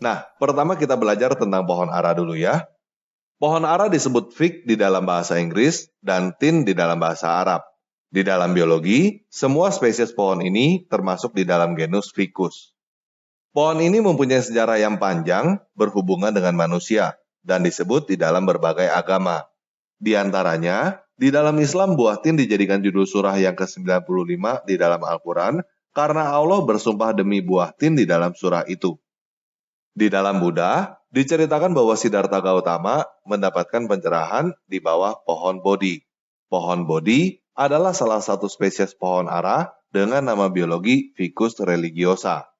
Nah, pertama kita belajar tentang pohon ara dulu ya. Pohon ara disebut fig di dalam bahasa Inggris dan tin di dalam bahasa Arab. Di dalam biologi, semua spesies pohon ini termasuk di dalam genus Ficus. Pohon ini mempunyai sejarah yang panjang berhubungan dengan manusia dan disebut di dalam berbagai agama. Di antaranya, di dalam Islam buah tin dijadikan judul surah yang ke-95 di dalam Al-Quran karena Allah bersumpah demi buah tin di dalam surah itu. Di dalam Buddha, diceritakan bahwa Siddhartha Gautama mendapatkan pencerahan di bawah pohon Bodhi. Pohon Bodhi adalah salah satu spesies pohon ara dengan nama biologi Ficus religiosa.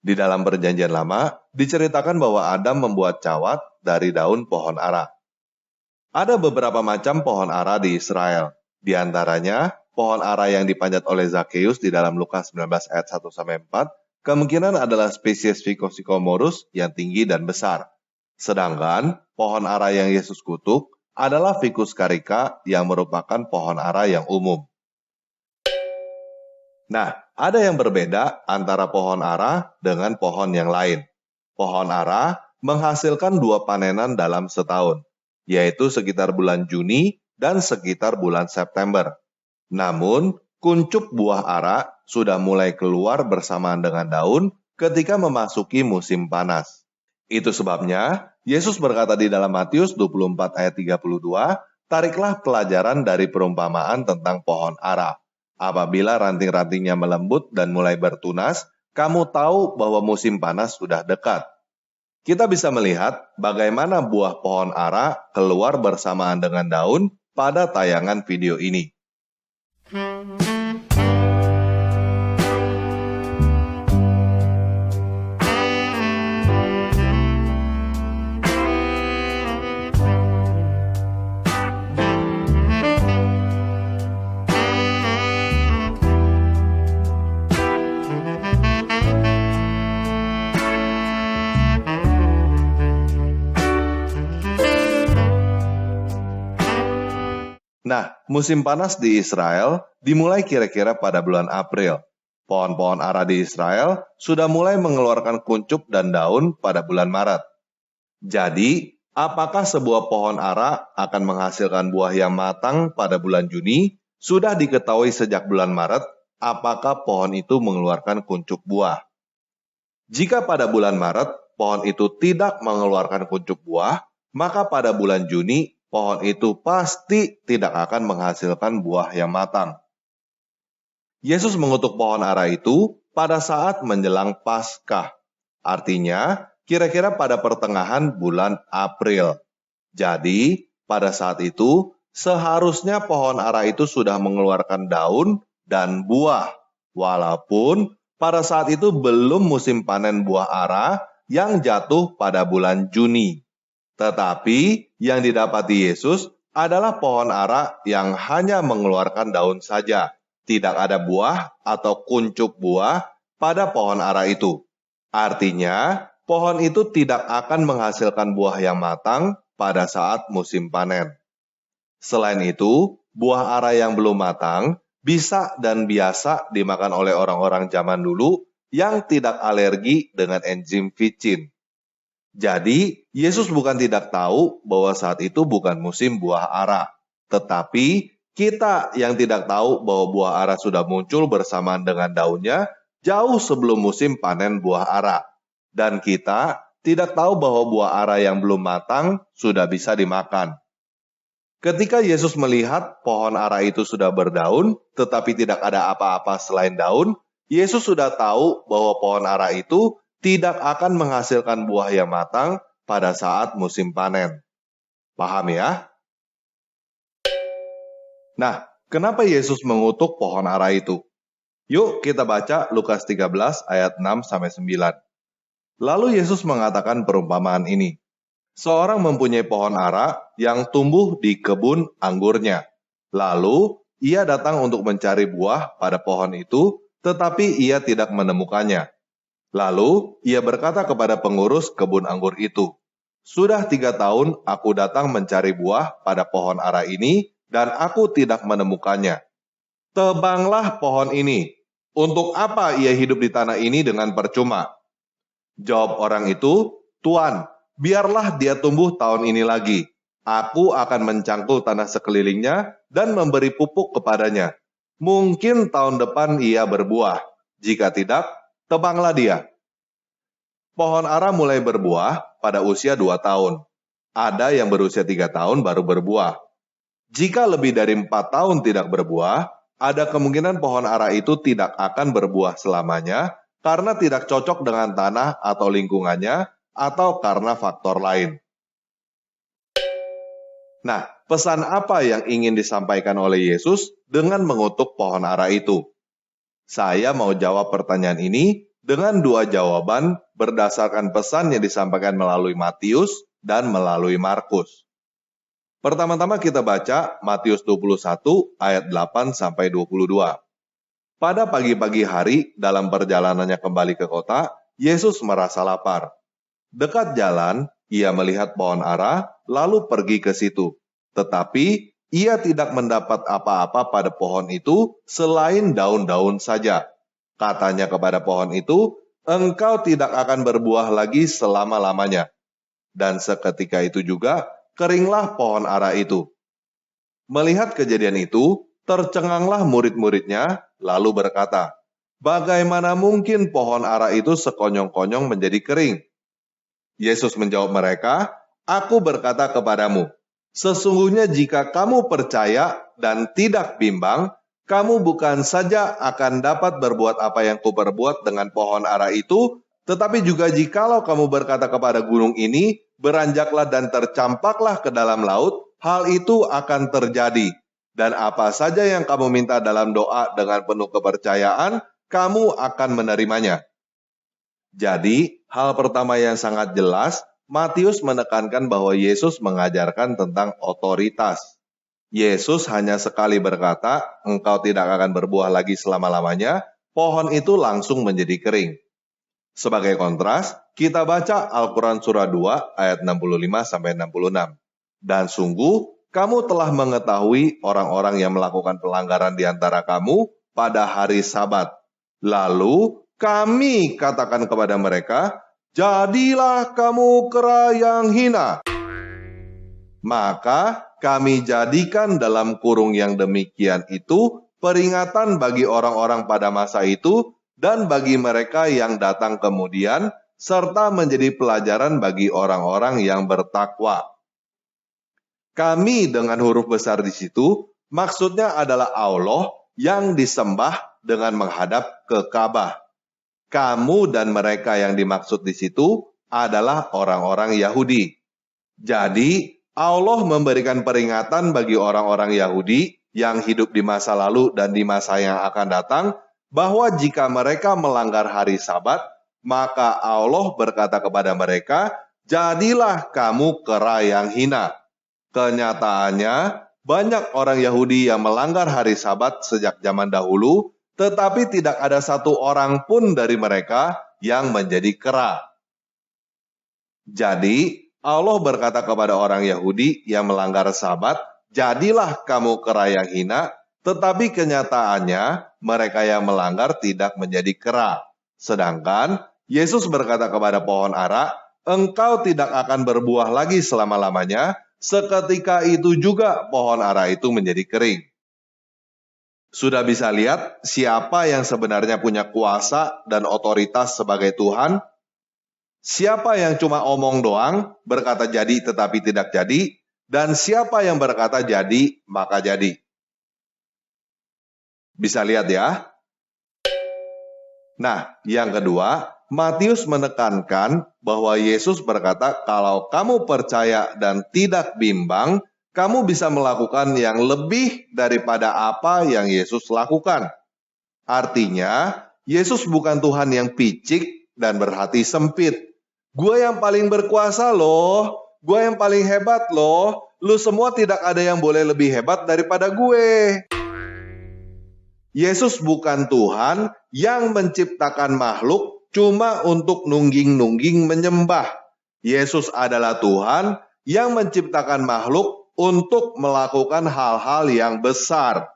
Di dalam Perjanjian Lama, diceritakan bahwa Adam membuat cawat dari daun pohon ara. Ada beberapa macam pohon ara di Israel. Di antaranya, pohon ara yang dipanjat oleh Zakheus di dalam Lukas 19 ayat 1-4, kemungkinan adalah spesies Ficus sycomorus yang tinggi dan besar. Sedangkan, pohon ara yang Yesus kutuk adalah Ficus carica yang merupakan pohon ara yang umum. Nah, ada yang berbeda antara pohon ara dengan pohon yang lain. Pohon ara menghasilkan 2 panenan dalam setahun, yaitu sekitar bulan Juni dan sekitar bulan September. Namun, kuncup buah ara sudah mulai keluar bersamaan dengan daun ketika memasuki musim panas. Itu sebabnya, Yesus berkata di dalam Matius 24 ayat 32, "Tariklah pelajaran dari perumpamaan tentang pohon ara. Apabila ranting-rantingnya melembut dan mulai bertunas, kamu tahu bahwa musim panas sudah dekat." Kita bisa melihat bagaimana buah pohon ara keluar bersamaan dengan daun pada tayangan video ini. Nah, musim panas di Israel dimulai kira-kira pada bulan April. Pohon-pohon ara di Israel sudah mulai mengeluarkan kuncup dan daun pada bulan Maret. Jadi, apakah sebuah pohon ara akan menghasilkan buah yang matang pada bulan Juni? Sudah diketahui sejak bulan Maret apakah pohon itu mengeluarkan kuncup buah. Jika pada bulan Maret pohon itu tidak mengeluarkan kuncup buah, maka pada bulan Juni pohon itu pasti tidak akan menghasilkan buah yang matang. Yesus mengutuk pohon ara itu pada saat menjelang Paskah. Artinya, kira-kira pada pertengahan bulan April. Jadi, pada saat itu, seharusnya pohon ara itu sudah mengeluarkan daun dan buah. Walaupun pada saat itu belum musim panen buah ara yang jatuh pada bulan Juni. Tetapi yang didapati Yesus adalah pohon ara yang hanya mengeluarkan daun saja. Tidak ada buah atau kuncup buah pada pohon ara itu. Artinya, pohon itu tidak akan menghasilkan buah yang matang pada saat musim panen. Selain itu, buah ara yang belum matang bisa dan biasa dimakan oleh orang-orang zaman dulu yang tidak alergi dengan enzim vicin. Jadi, Yesus bukan tidak tahu bahwa saat itu bukan musim buah ara. Tetapi, kita yang tidak tahu bahwa buah ara sudah muncul bersamaan dengan daunnya jauh sebelum musim panen buah ara. Dan kita tidak tahu bahwa buah ara yang belum matang sudah bisa dimakan. Ketika Yesus melihat pohon ara itu sudah berdaun, tetapi tidak ada apa-apa selain daun, Yesus sudah tahu bahwa pohon ara itu tidak akan menghasilkan buah yang matang pada saat musim panen. Paham ya? Nah, kenapa Yesus mengutuk pohon ara itu? Yuk kita baca Lukas 13 ayat 6-9. Lalu Yesus mengatakan perumpamaan ini. Seorang mempunyai pohon ara yang tumbuh di kebun anggurnya. Lalu ia datang untuk mencari buah pada pohon itu, tetapi ia tidak menemukannya. Lalu ia berkata kepada pengurus kebun anggur itu, "Sudah 3 tahun aku datang mencari buah pada pohon ara ini, dan aku tidak menemukannya. Tebanglah pohon ini. Untuk apa ia hidup di tanah ini dengan percuma?" Jawab orang itu, "Tuan, biarlah dia tumbuh tahun ini lagi. Aku akan mencangkul tanah sekelilingnya dan memberi pupuk kepadanya. Mungkin tahun depan ia berbuah. Jika tidak, tebanglah dia." Pohon ara mulai berbuah pada usia 2 tahun. Ada yang berusia 3 tahun baru berbuah. Jika lebih dari 4 tahun tidak berbuah, ada kemungkinan pohon ara itu tidak akan berbuah selamanya karena tidak cocok dengan tanah atau lingkungannya atau karena faktor lain. Nah, pesan apa yang ingin disampaikan oleh Yesus dengan mengutuk pohon ara itu? Saya mau jawab pertanyaan ini dengan 2 jawaban berdasarkan pesan yang disampaikan melalui Matius dan melalui Markus. Pertama-tama kita baca Matius 21 ayat 8-22. Pada pagi-pagi hari dalam perjalanannya kembali ke kota, Yesus merasa lapar. Dekat jalan, ia melihat pohon ara, lalu pergi ke situ. Tetapi ia tidak mendapat apa-apa pada pohon itu selain daun-daun saja. Katanya kepada pohon itu, "Engkau tidak akan berbuah lagi selama-lamanya." Dan seketika itu juga, keringlah pohon ara itu. Melihat kejadian itu, tercenganglah murid-muridnya, lalu berkata, "Bagaimana mungkin pohon ara itu sekonyong-konyong menjadi kering?" Yesus menjawab mereka, "Aku berkata kepadamu, sesungguhnya jika kamu percaya dan tidak bimbang, kamu bukan saja akan dapat berbuat apa yang kuperbuat dengan pohon ara itu, tetapi juga jikalau kamu berkata kepada gunung ini, beranjaklah dan tercampaklah ke dalam laut, hal itu akan terjadi. Dan apa saja yang kamu minta dalam doa dengan penuh kepercayaan, kamu akan menerimanya." Jadi, hal pertama yang sangat jelas, Matius menekankan bahwa Yesus mengajarkan tentang otoritas. Yesus hanya sekali berkata, "Engkau tidak akan berbuah lagi selama-lamanya," pohon itu langsung menjadi kering. Sebagai kontras, kita baca Al-Quran Surah 2 ayat 65-66. "Dan sungguh, kamu telah mengetahui orang-orang yang melakukan pelanggaran di antara kamu pada hari Sabat. Lalu kami katakan kepada mereka, jadilah kamu kera yang hina. Maka kami jadikan dalam kurung yang demikian itu peringatan bagi orang-orang pada masa itu dan bagi mereka yang datang kemudian, serta menjadi pelajaran bagi orang-orang yang bertakwa." Kami dengan huruf besar di situ, maksudnya adalah Allah yang disembah dengan menghadap ke Ka'bah. Kamu dan mereka yang dimaksud di situ adalah orang-orang Yahudi. Jadi, Allah memberikan peringatan bagi orang-orang Yahudi yang hidup di masa lalu dan di masa yang akan datang, bahwa jika mereka melanggar hari Sabat, maka Allah berkata kepada mereka, "Jadilah kamu kera yang hina." Kenyataannya, banyak orang Yahudi yang melanggar hari Sabat sejak zaman dahulu, tetapi tidak ada satu orang pun dari mereka yang menjadi kera. Jadi, Allah berkata kepada orang Yahudi yang melanggar Sabat, "Jadilah kamu kera yang hina," tetapi kenyataannya mereka yang melanggar tidak menjadi kera. Sedangkan Yesus berkata kepada pohon ara, "Engkau tidak akan berbuah lagi selama-lamanya," seketika itu juga pohon ara itu menjadi kering. Sudah bisa lihat siapa yang sebenarnya punya kuasa dan otoritas sebagai Tuhan? Siapa yang cuma omong doang, berkata jadi tetapi tidak jadi, dan siapa yang berkata jadi, maka jadi. Bisa lihat ya? Nah, yang kedua, Matius menekankan bahwa Yesus berkata, kalau kamu percaya dan tidak bimbang, kamu bisa melakukan yang lebih daripada apa yang Yesus lakukan. Artinya, Yesus bukan Tuhan yang picik dan berhati sempit. "Gue yang paling berkuasa loh, gue yang paling hebat loh, lu semua tidak ada yang boleh lebih hebat daripada gue." Yesus bukan Tuhan yang menciptakan makhluk cuma untuk nungging-nungging menyembah. Yesus adalah Tuhan yang menciptakan makhluk untuk melakukan hal-hal yang besar.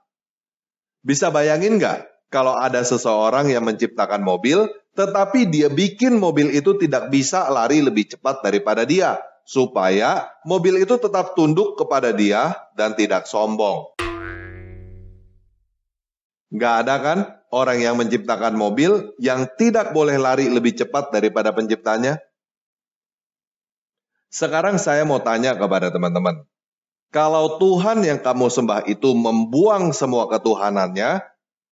Bisa bayangin nggak kalau ada seseorang yang menciptakan mobil, Tetapi dia bikin mobil itu tidak bisa lari lebih cepat daripada dia, supaya mobil itu tetap tunduk kepada dia dan tidak sombong. Nggak ada kan orang yang menciptakan mobil yang tidak boleh lari lebih cepat daripada penciptanya? Sekarang saya mau tanya kepada teman-teman. Kalau Tuhan yang kamu sembah itu membuang semua ketuhanannya,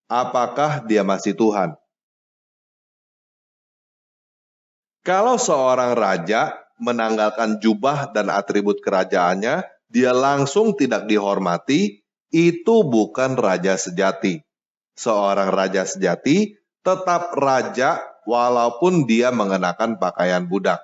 apakah dia masih Tuhan? Kalau seorang raja menanggalkan jubah dan atribut kerajaannya, dia langsung tidak dihormati, itu bukan raja sejati. Seorang raja sejati tetap raja walaupun dia mengenakan pakaian budak.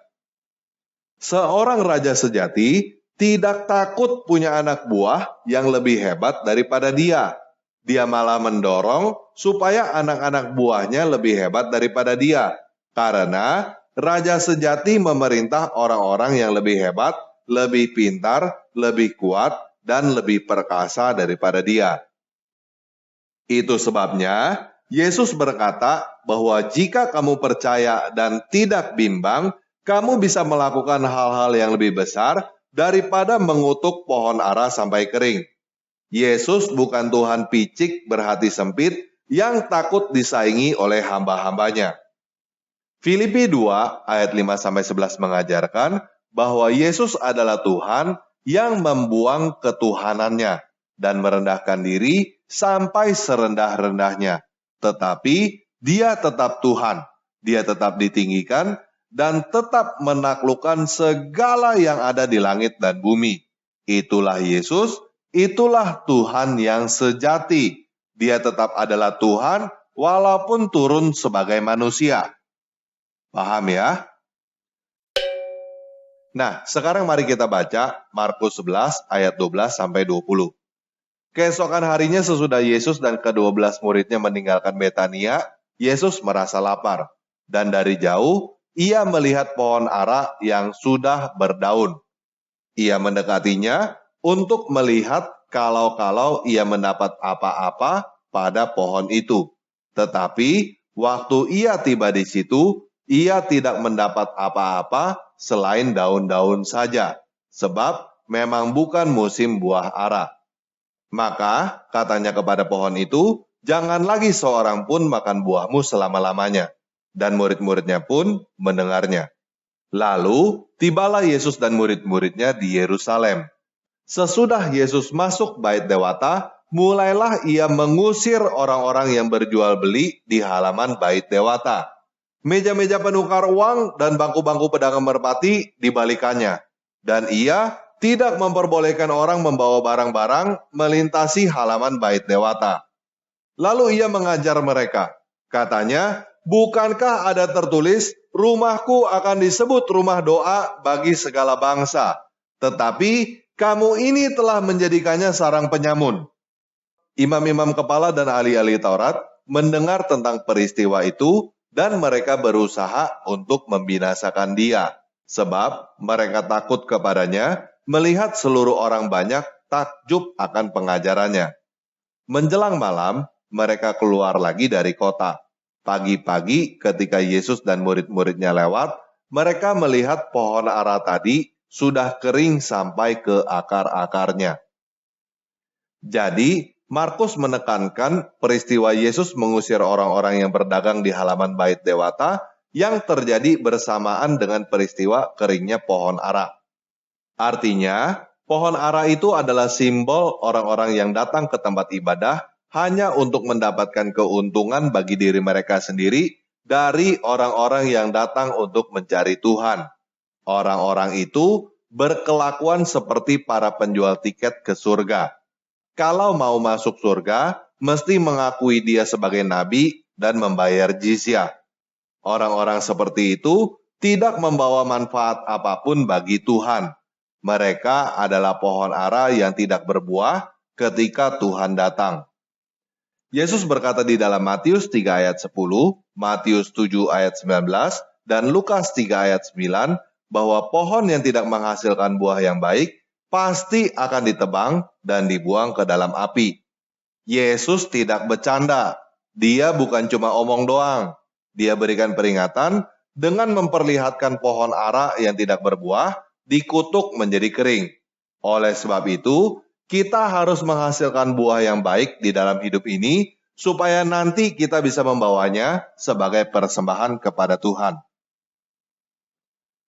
Seorang raja sejati tidak takut punya anak buah yang lebih hebat daripada dia. Dia malah mendorong supaya anak-anak buahnya lebih hebat daripada dia. Karena raja sejati memerintah orang-orang yang lebih hebat, lebih pintar, lebih kuat, dan lebih perkasa daripada dia. Itu sebabnya Yesus berkata bahwa jika kamu percaya dan tidak bimbang, kamu bisa melakukan hal-hal yang lebih besar daripada mengutuk pohon ara sampai kering. Yesus bukan Tuhan picik berhati sempit yang takut disaingi oleh hamba-hambanya. Filipi 2 ayat 5-11 mengajarkan bahwa Yesus adalah Tuhan yang membuang ketuhanannya dan merendahkan diri sampai serendah-rendahnya. Tetapi dia tetap Tuhan, dia tetap ditinggikan dan tetap menaklukkan segala yang ada di langit dan bumi. Itulah Yesus, itulah Tuhan yang sejati. Dia tetap adalah Tuhan walaupun turun sebagai manusia. Paham ya? Nah, sekarang mari kita baca Markus 11 ayat 12-20. Keesokan harinya sesudah Yesus dan ke-12 muridnya meninggalkan Betania, Yesus merasa lapar. Dan dari jauh, ia melihat pohon ara yang sudah berdaun. Ia mendekatinya untuk melihat kalau ia mendapat apa-apa pada pohon itu. Tetapi waktu ia tiba di situ, ia tidak mendapat apa-apa selain daun-daun saja, sebab memang bukan musim buah ara. Maka katanya kepada pohon itu, jangan lagi seorang pun makan buahmu selama-lamanya. Dan murid-muridnya pun mendengarnya. Lalu tibalah Yesus dan murid-muridnya di Yerusalem. Sesudah Yesus masuk bait dewata, mulailah ia mengusir orang-orang yang berjual beli di halaman bait dewata. Meja-meja penukar uang dan bangku-bangku pedagang merpati dibalikannya. Dan ia tidak memperbolehkan orang membawa barang-barang melintasi halaman bait dewata. Lalu ia mengajar mereka. Katanya, bukankah ada tertulis, rumahku akan disebut rumah doa bagi segala bangsa. Tetapi kamu ini telah menjadikannya sarang penyamun. Imam-imam kepala dan ahli-ahli Taurat mendengar tentang peristiwa itu, dan mereka berusaha untuk membinasakan dia, sebab mereka takut kepadanya, melihat seluruh orang banyak takjub akan pengajarannya. Menjelang malam, mereka keluar lagi dari kota. Pagi-pagi ketika Yesus dan murid-muridnya lewat, mereka melihat pohon ara tadi sudah kering sampai ke akar-akarnya. Jadi, Markus menekankan peristiwa Yesus mengusir orang-orang yang berdagang di halaman bait dewata yang terjadi bersamaan dengan peristiwa keringnya pohon ara. Artinya, pohon ara itu adalah simbol orang-orang yang datang ke tempat ibadah hanya untuk mendapatkan keuntungan bagi diri mereka sendiri dari orang-orang yang datang untuk mencari Tuhan. Orang-orang itu berkelakuan seperti para penjual tiket ke surga. Kalau mau masuk surga, mesti mengakui dia sebagai nabi dan membayar jizyah. Orang-orang seperti itu tidak membawa manfaat apapun bagi Tuhan. Mereka adalah pohon ara yang tidak berbuah ketika Tuhan datang. Yesus berkata di dalam Matius 3 ayat 10, Matius 7 ayat 19, dan Lukas 3 ayat 9, bahwa pohon yang tidak menghasilkan buah yang baik pasti akan ditebang dan dibuang ke dalam api. Yesus tidak bercanda. Dia bukan cuma omong doang. Dia berikan peringatan dengan memperlihatkan pohon ara yang tidak berbuah dikutuk menjadi kering. Oleh sebab itu, kita harus menghasilkan buah yang baik di dalam hidup ini supaya nanti kita bisa membawanya sebagai persembahan kepada Tuhan.